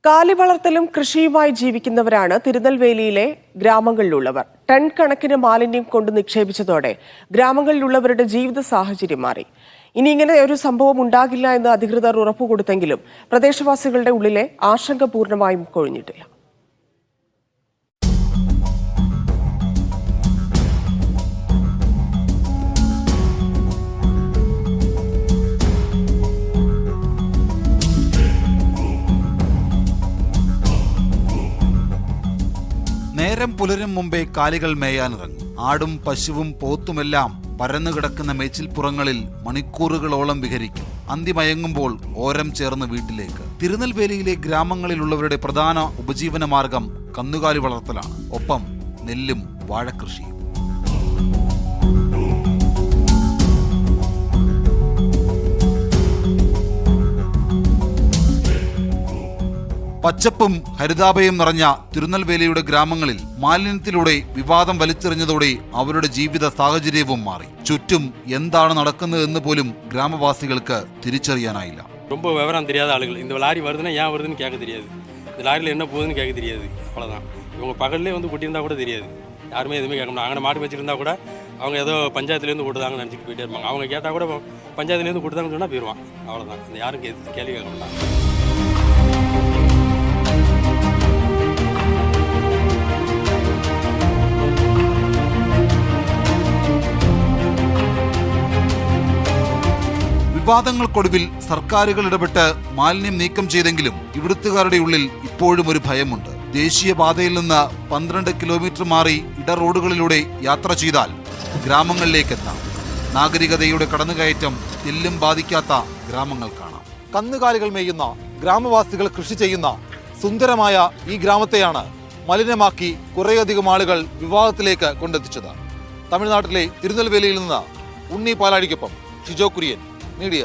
കാലി വളർത്തലും കൃഷിയുമായി ജീവിക്കുന്നവരാണ് തിരുനെൽവേലിയിലെ ഗ്രാമങ്ങളിലുള്ളവർ. ടൺ കണക്കിന് മാലിന്യം കൊണ്ട് നിക്ഷേപിച്ചതോടെ ഗ്രാമങ്ങളിലുള്ളവരുടെ ജീവിത സാഹചര്യം മാറി. ഇനി ഇങ്ങനെ ഒരു സംഭവം ഉണ്ടാകില്ല എന്ന് അധികൃതർ ഉറപ്പുകൊടുത്തെങ്കിലും പ്രദേശവാസികളുടെ ഉള്ളിലെ ആശങ്ക പൂർണ്ണമായും കൊഴിഞ്ഞിട്ടില്ല. നേരം പുലരും മുമ്പേ കാലികൾ മേയാനിറങ്ങും. ആടും പശുവും പോത്തുമെല്ലാം പരന്നുകിടക്കുന്ന മേച്ചിൽപ്പുറങ്ങളിൽ മണിക്കൂറുകളോളം വിഹരിക്കും. അന്തിമയങ്ങുമ്പോൾ ഓരം ചേർന്ന് വീട്ടിലേക്ക്. തിരുനെൽവേലിയിലെ ഗ്രാമങ്ങളിലുള്ളവരുടെ പ്രധാന ഉപജീവന മാർഗം കന്നുകാലി വളർത്തലാണ്. ഒപ്പം നെല്ലും വാഴക്കൃഷിയും. പച്ചപ്പും ഹരിതാഭയും നിറഞ്ഞ തിരുനെൽവേലിയുടെ ഗ്രാമങ്ങളിൽ മാലിന്യത്തിലൂടെ വിവാദം വലിച്ചെറിഞ്ഞതോടെ അവരുടെ ജീവിത സാഹചര്യവും മാറി. ചുറ്റും എന്താണ് നടക്കുന്നതെന്ന് പോലും ഗ്രാമവാസികൾക്ക് തിരിച്ചറിയാനായില്ല. ரொம்ப விவரம் தெரியாத ஆளுகள் இந்த லாரி வருதுன்னா ஏன் வருதுன்னு கேட்க தெரியாது, இந்த லாரியில் என்ன போகுதுன்னு கேட்க தெரியாது. அவ்வளோதான். இவங்க பகல்லே வந்து கொட்டியிருந்தா கூட தெரியாது, யாருமே எதுவுமே கேட்க முடியாது. அங்கே மாடு வச்சுருந்தா கூட அவங்க ஏதோ பஞ்சாயத்துலேருந்து கொடுத்தாங்கன்னு நினச்சிட்டு போயிட்டே இருப்பாங்க. அவங்க கேட்டால் கூட பஞ்சாயத்துலேருந்து கொடுத்தாங்கன்னு சொன்னால் போயிடுவான். அவ்வளோதான். இந்த யாரும் கேள்வி கேட்க மாட்டாங்க. വിവാദങ്ങൾക്കൊടുവിൽ സർക്കാരുകൾ ഇടപെട്ട് മാലിന്യം നീക്കം ചെയ്തെങ്കിലും ഇവിടുത്തുകാരുടെ ഉള്ളിൽ ഇപ്പോഴും ഒരു ഭയമുണ്ട്. ദേശീയപാതയിൽ നിന്ന് 12 കിലോമീറ്റർ മാറി ഇടറോഡുകളിലൂടെ യാത്ര ചെയ്താൽ ഗ്രാമങ്ങളിലേക്കെത്താം. നാഗരികതയുടെ കടന്നുകയറ്റം തെല്ലും ബാധിക്കാത്ത ഗ്രാമങ്ങൾ കാണാം. കന്നുകാലികൾ മേയുന്ന, ഗ്രാമവാസികൾ കൃഷി ചെയ്യുന്ന സുന്ദരമായ ഈ ഗ്രാമത്തെയാണ് മലിനമാക്കി കുറേയധികം ആളുകൾ വിവാദത്തിലേക്ക് കൊണ്ടെത്തിച്ചത്. തമിഴ്നാട്ടിലെ തിരുനെൽവേലിയിൽ നിന്ന് ഉണ്ണി പാലാഴിക്കൊപ്പം ഷിജോ കുര്യൻ, മീഡിയ.